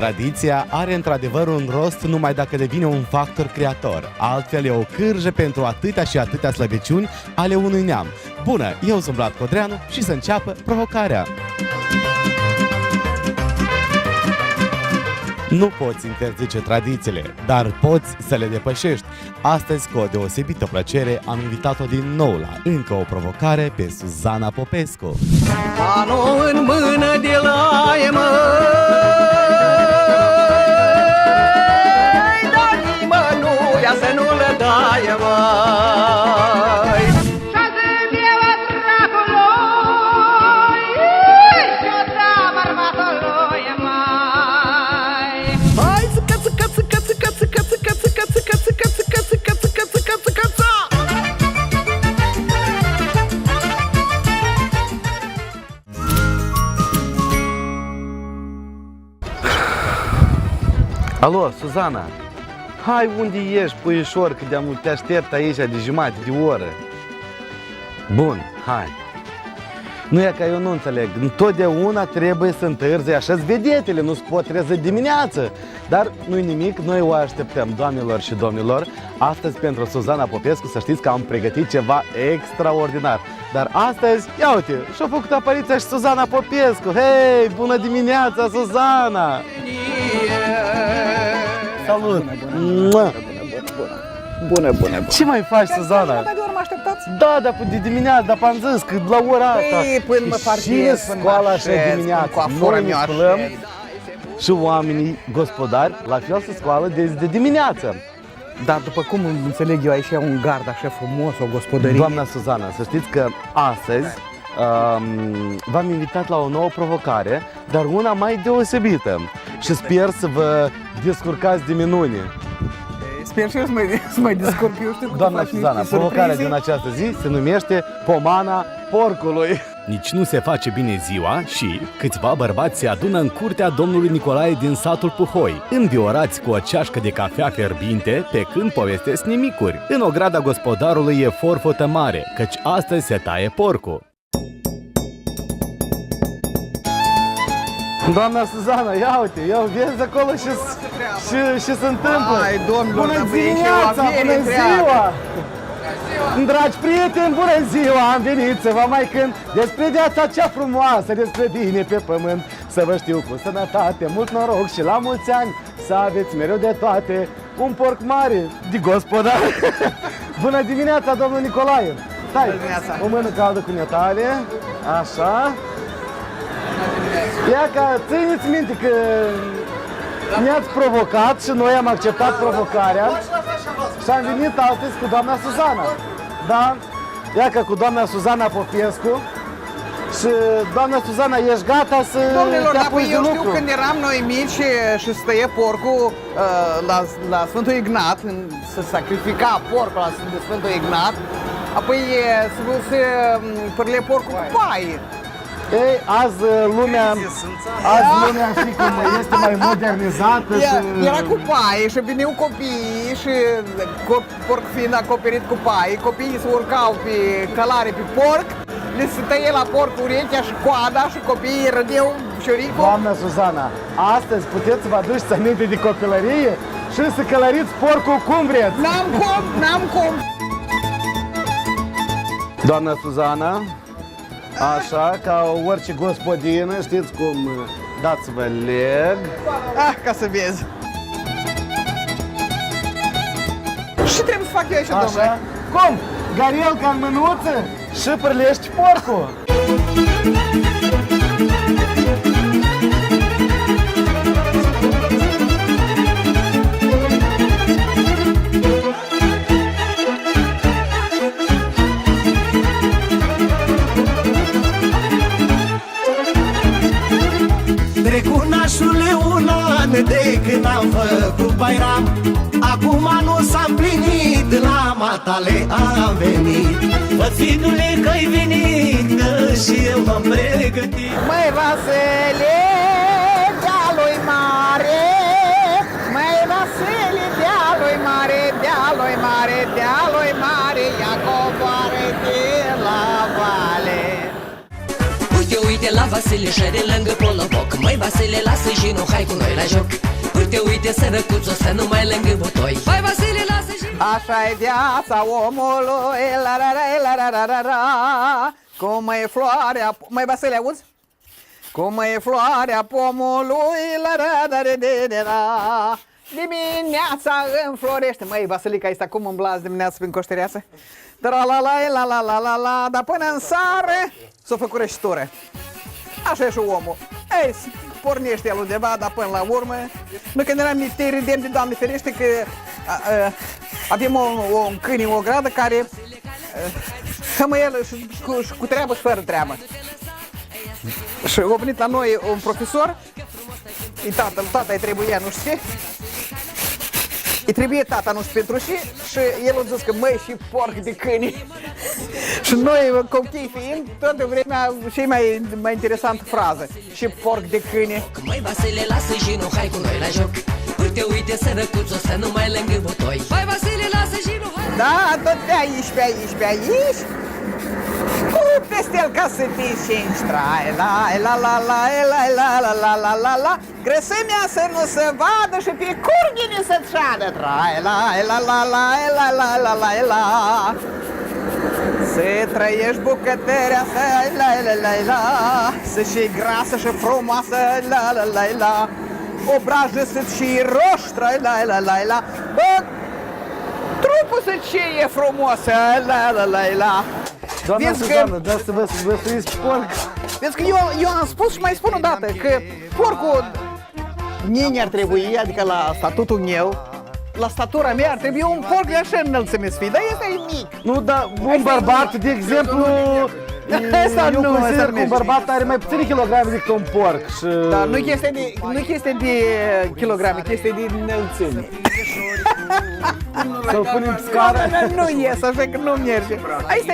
Tradiția are într-adevăr un rost numai dacă devine un factor creator. Altfel e o cârjă pentru atâtea și atâtea slăbiciuni ale unui neam. Bună, eu sunt Vlad Codreanu și să înceapă provocarea! Nu poți interzice tradițiile, dar poți să le depășești. Astăzi, cu o deosebită plăcere, am invitat-o din nou la încă o provocare pe Suzana Popescu. Anul în mână de la dar nimănuia să nu le dai, Alo, Suzana, hai unde ești, puișor, că de-am te aștept aici de jumătate de oră. Bun, hai. Nu e că eu nu înțeleg, întotdeauna trebuie să întârzi, așa-s vedetele, nu-ți pot trezi dimineață. Dar nu-i nimic, noi o așteptăm, doamnelor și domnilor. Astăzi pentru Suzana Popescu să știți că am pregătit ceva extraordinar. Dar astăzi, ia uite, și-a făcut apariția și Suzana Popescu. Hei, bună dimineața, Suzana! Salut! Bună. Ce mai faci, Suzana? De ori mă așteptați? Da, de dimineață, dar v-am zis că la ora asta. Până mă fartiez, și scoală așa dimineața. Noi ne sculăm și oamenii gospodari la fel se scoală de dimineață. Dar după cum înțeleg eu, aici e un gard așa frumos, o gospodărie. Doamna Suzana, să știți că astăzi v-am invitat la o nouă provocare, dar una mai deosebită. Și sper să vă descurcați de minune. Sper și eu să mai descurc, eu știu. Doamna Suzana, provocarea din această zi se numește Pomana Porcului. Nici nu se face bine ziua și câțiva bărbați se adună în curtea domnului Nicolae din satul Puhoi, înviorați cu o ceașcă de cafea fierbinte, pe când povestesc nimicuri. În ograda gospodarului e forfotă mare, căci astăzi se taie porcul. Doamna Suzana, ia uite, vezi acolo și se întâmplă. Hai, domnilor, bună dimineața, bună ziua! Dragi prieteni, bună ziua! Am venit să vă mai cânt despre viața cea frumoasă, despre bine pe pământ. Să vă știu cu sănătate, mult noroc și la mulți ani, să aveți mereu de toate un porc mare de gospodar. Bună dimineața, domnul Nicolae! Stai, o mână caldă cu netale, așa. Ia că țineți minte că ne-ați provocat și noi am acceptat provocarea și am venit astăzi cu doamna Suzana. Da? Ia că cu doamna Suzana Popescu. Și doamna Suzana, ești gata să domnilor, te apuci de eu lucru? știu când eram noi mici și stăie porcul la Sfântul Ignat, să sacrifica porcul la Sfântul Ignat, apoi se părle porcul cu paie. Ei, azi lumea știi cum este mai modernizată și... Era cu paie și veneau copiii și porc fiind acoperit cu paie, copiii se urcau pe călare pe porc, le se tăie la porc urechea și coada și copiii râdeau șoricul. Doamna Suzana, astăzi puteți să vă aduceți aminte de copilărie și să călăriți porcul cum vreți. N-am cum. Doamna Suzana, așa, ca orice gospodină, știți cum, dați-vă leg. Ca să vezi. Și trebuie să fac eu așa, domnule. Cum? Garelca în mânuță și pârlești porcul. Trecu nașule un an de când am făcut bairam, acum nu s-a împlinit, la matale am venit. Văd, fiule, că-ai venit, că și eu m-am pregătit. Măi, Vasile, dealui mare, măi, Vasile, dealui mare, dealui mare, dealui mare, ia coboare de la vale. Uite, Uite la Vasile și de lângă Poloboc. Măi Vasile, lasă și nu, hai cu noi la joc. Uite, sărăcuțul, să nu mai lângă butoi. Hai Vasile, lasă și... Așa-i viața omului, la la la la la la la. Cum e floarea... Măi Vasile, auzi? Cum e floarea pomului, la la la la la la. Dimineața înflorește. Măi, Vasilica, este acum îmblați dimineața prin coștereasă? Tra-la-la-la-la-la-la-la. Dar până în sare s-o făcut rășitură. Așa e și omul. Ei, pornește el undeva, dar până la urmă, noi când eram mici, te râdem de Doamne ferește că avem un câine, o gradă care hămăielă și cu treabă și fără treabă. Și a venit la noi un profesor, tata îi trebuia nu știu ce, îi trebuie tata nu știu pentru și el a zis că măi și porc de câini. Și noi, copii fiind, toată vremea și mai interesantă frază, și porc de câini. Măi Vasile, lasă și nu, hai cu noi la joc. Uite, sărăcuțul, să nu mai lângă butoi. Hai Vasile, lasă și nu, hai. Da, tot pe aici. Cu peste el ca să te înșingi. Trai, la la. Grăsimea să nu se vadă și pe curghine să-ți șadă. Trai, la. Să trăiești bucătărea, să și grasă și frumoasă, la. Obrajă să-ți și roști, la. Bă, trupul să-ți e frumoasă, la. Doamna Suzană, da să vă sfârșiți porc. Vezi că eu am spus și mai spun o dată că porcul nini ar trebui, adică la statutul meu, la statura mea ar trebui un porc de așa înălțime să fie, dar este mic. Nu, dar un bărbat, de exemplu, eu consider că un bărbat are mai puține kilograme decât un porc. Și... Dar nu e chestie de kilograme, e chestie de înălțime. Să-l punem pe scară? Nu ies, așa că nu merge. Asta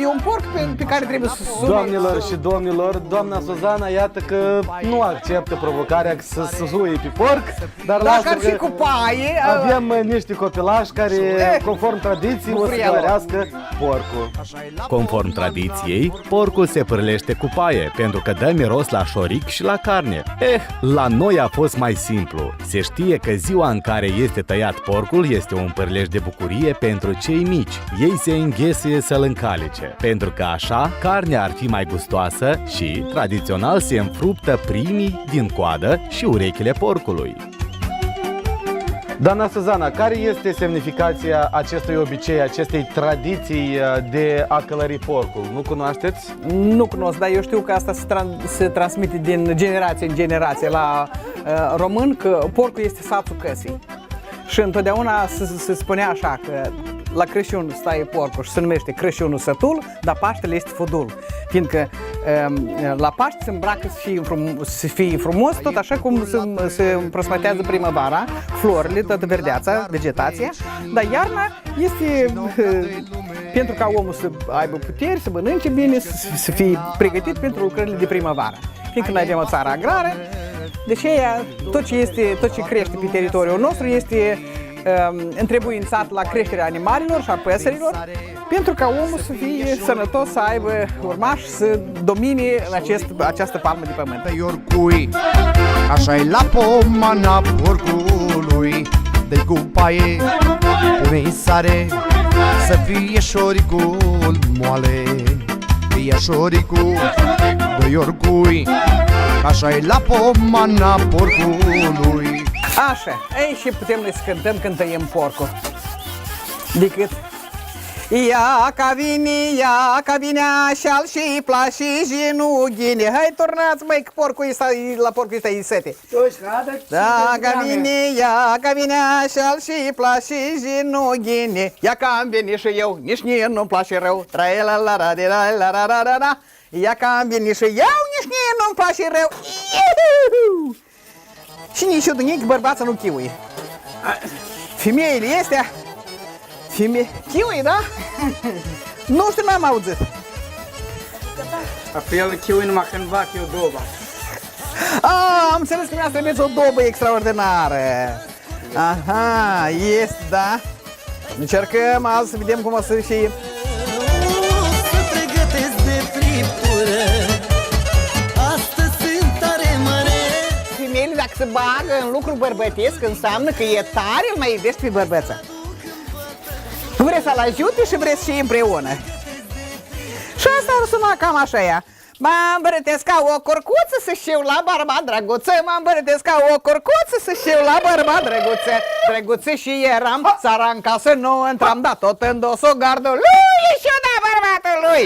e un porc pe care trebuie să suni. Doamnelor și domnilor, doamna Suzana, iată că nu acceptă provocarea să suie pe porc, dar lasă că și cu paie, avem niște copilași care, conform tradiției, o să călărească porcul. Conform tradiției, porcul se pârlește cu paie, pentru că dă miros la șoric și la carne. La noi a fost mai simplu. Se știe că ziua în care este tăiat porcul este un pârleș de bucurie pentru cei mici. Ei se înghesuie să-l încalice, pentru că așa carnea ar fi mai gustoasă și, tradițional, se înfruptă primii din coadă și urechile porcului. Doamna Suzana, care este semnificația acestui obicei, acestei tradiții de a călări porcul? Nu cunoașteți? Nu cunosc, dar eu știu că asta se transmite din generație în generație la român, că porcul este sațul căsii. Și întotdeauna se spunea așa că la Crăciun stai porcul și se numește Crăciunul sătul, dar Paștele este fudul. Fiindcă la Paște se îmbracă să fie frumos, tot așa cum se împrăsmătează primăvara, florile, toată verdeața, vegetația, dar iarna este pentru ca omul să aibă puteri, să mănânce bine, să fie pregătit pentru lucrările de primăvară. Fiindcă noi avem o țară agrară, deci tot ce crește pe teritoriul nostru este întrebuințat la creșterea animalelor și a păsărilor, pentru ca omul să fie sănătos, să aibă urmași, să domine această palmă de pământ. Iorcui, așa-i la pomana porcului, dă-i cu paie, pune-i sare, să fie șoricul moale, fie șoricul, dă Iorcui, așa-i la pomana porcului. Așa, ei și putem noi să cântăm când tăiem porcul. Decât ia ca vine așa și plași genughine. Hai turnați măi că la porcul ăsta e sete. Da, ca vine așa și plași genughine. Ia că am venit și eu, nici mie nu-mi place rău. Tra-la-la-la-la-la-la-la-la. Ia că am venit și eu, nici mie nu-mi place rău. Iuhu! Și nici eu dunic bărbața nu chiuie. Femeile astea, chiuie, da? Nu știu, n-am auzit. La fel chiuie numai când fac eu doba. Am înțeles că mi-a trebuit o dobă extraordinară. Aha, este, da? Încercăm azi să vedem cum o să fie. Să pregătesc de friptură bagă în lucru bărbătesc înseamnă că e tare, îl mai iubești pe bărbăță. Vrei să-l ajute și vreți și împreună. Și asta ar suna cam așa ea. Mă îmbărătesc ca o curcuță să știu la barba drăguță, mă îmbărătesc ca o curcuță să știu la barba drăguță. Drăguță și eram, țara în casă nu intram, dar tot în dosul gardului și eu da bărbatului.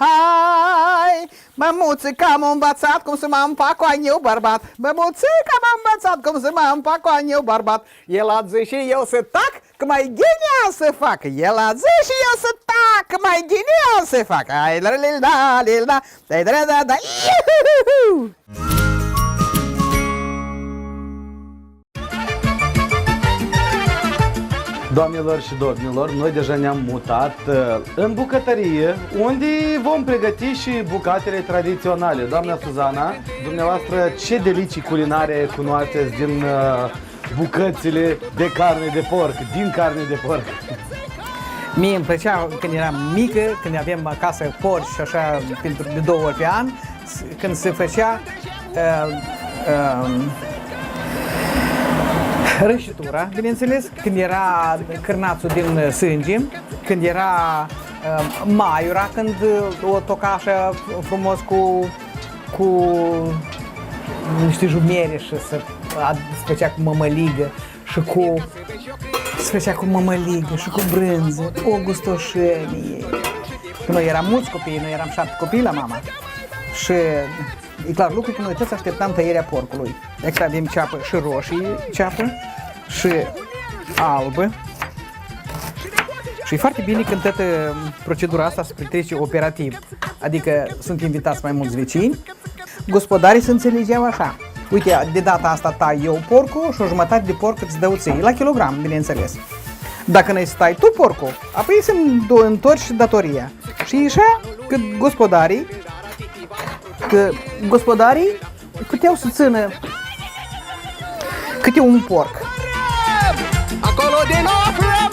Hai, mămuță că am învățat cum să mă împac cu eu bărbat. Mămuță că am învățat cum să mă împac cu eu bărbat. El a zis și eu să tac, că mai genial să fac. El a zis și eu să tac, că mai genial să fac. Hai, la la la la la la. Doamnelor și domnilor, noi deja ne-am mutat în bucătărie, unde vom pregăti și bucatele tradiționale. Doamna Suzana, dumneavoastră, ce delicii culinare cunoașteți din bucățile de carne de porc, din carne de porc? Mie îmi plăcea când eram mică, când aveam acasă porci și așa pentru de 2 ori pe an, când se făcea rășitura, bineînțeles, când era cârnațul din sânge, când era maiura, când o toca așa frumos cu niște jumere și se făcea cu mămăligă și se făcea cu mămăligă și cu brânză, o gustoșenie. Noi eram mulți copii, noi eram 7 copii la mama și e clar lucru că noi toți așteptam tăierea porcului. Exact, avem ceapă și roșie, ceapă și albă. Și e foarte bine când toată procedura asta se petrece operativ. Adică sunt invitați mai mulți vecini. Gospodarii se înțelegeau așa. Uite, de data asta tai eu porcul și o jumătate de porc îți dau ție, la kilogram, bineînțeles. Dacă n-ai să tai tu porcul, apoi să-mi întorci datoria. Și așa că gospodarii puteau să țină câte un porc. Acolo din aflăm,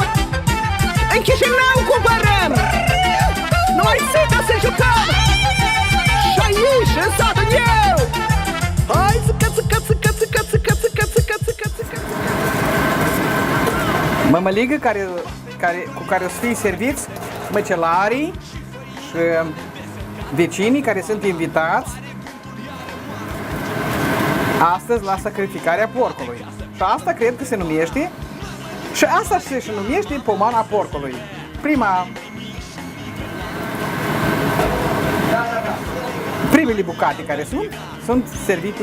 în Chișinău cumpărăm. Noi țică să jucăm și aici în satul eu. Hai țică, țică, țică, țică, țică, țică, țică, țică, țică. Mămăligă cu care o să fie serviți măcelarii și vecinii care sunt invitați astăzi la sacrificarea porcului. Și asta cred că se numește, și asta se numește pomana porcului. Primele bucate care sunt servite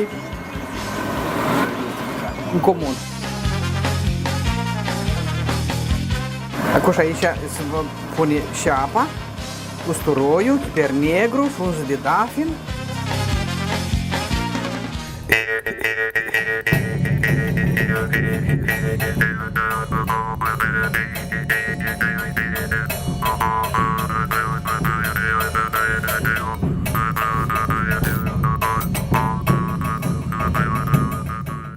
în comun. Acum și aici se va pune și apa, usturoiul, piper negru, frunze de dafin.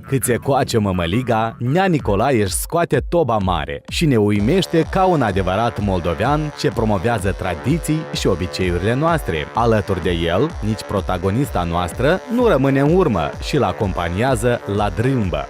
Cât se coace mămăliga, nea Nicolae își scoate toba mare și ne uimește ca un adevărat moldovean ce promovează tradiții și obiceiurile noastre. Alături de el, nici protagonista noastră nu rămâne în urmă și îl acompaniază la drâmbă.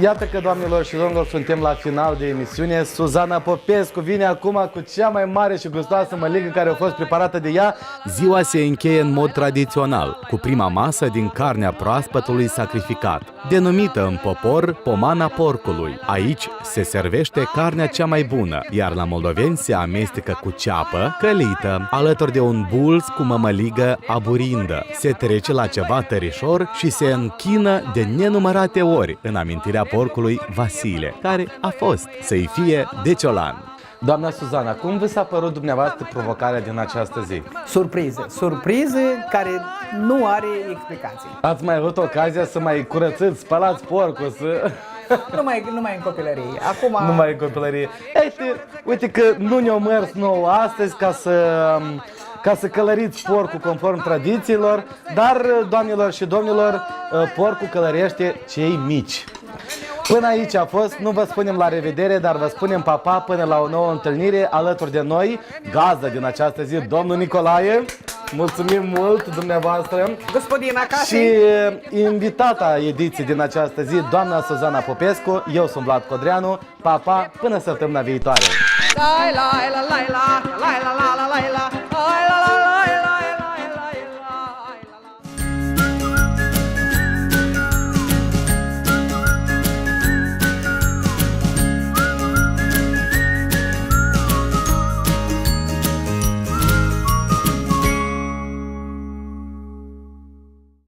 Iată că, doamnelor și domnilor, suntem la final de emisiune. Suzana Popescu vine acum cu cea mai mare și gustoasă măligă care a fost preparată de ea. Ziua se încheie în mod tradițional, cu prima masă din carnea proaspătului sacrificat, denumită în popor pomana porcului. Aici se servește carnea cea mai bună, iar la moldoveni se amestecă cu ceapă călită, alături de un bulț cu mămăligă aburindă. Se trece la ceva tărișor și se închină de nenumărate ori în amintirea porcului Vasile, care a fost să-i fie deciolan. Doamna Suzana, cum vi s-a părut dumneavoastră provocarea din această zi? Surpriză care nu are explicații. Ați mai avut ocazia să mai curățiți, spălați porcul, să... Numai în copilărie. Acum... Numai în copilărie. Uite că nu ne-o mers nouă astăzi ca să călăriți porcul conform tradițiilor, dar, doamnelor și domnilor, porcul călărește cei mici. Până aici a fost, nu vă spunem la revedere, dar vă spunem papa până la o nouă întâlnire alături de noi, gazdă din această zi, domnul Nicolae. Mulțumim mult dumneavoastră. Gospodina Și invitata ediției din această zi, doamna Suzana Popescu, eu sunt Vlad Codreanu, papa, până săptămâna viitoare. La la la la la la la la la la la la la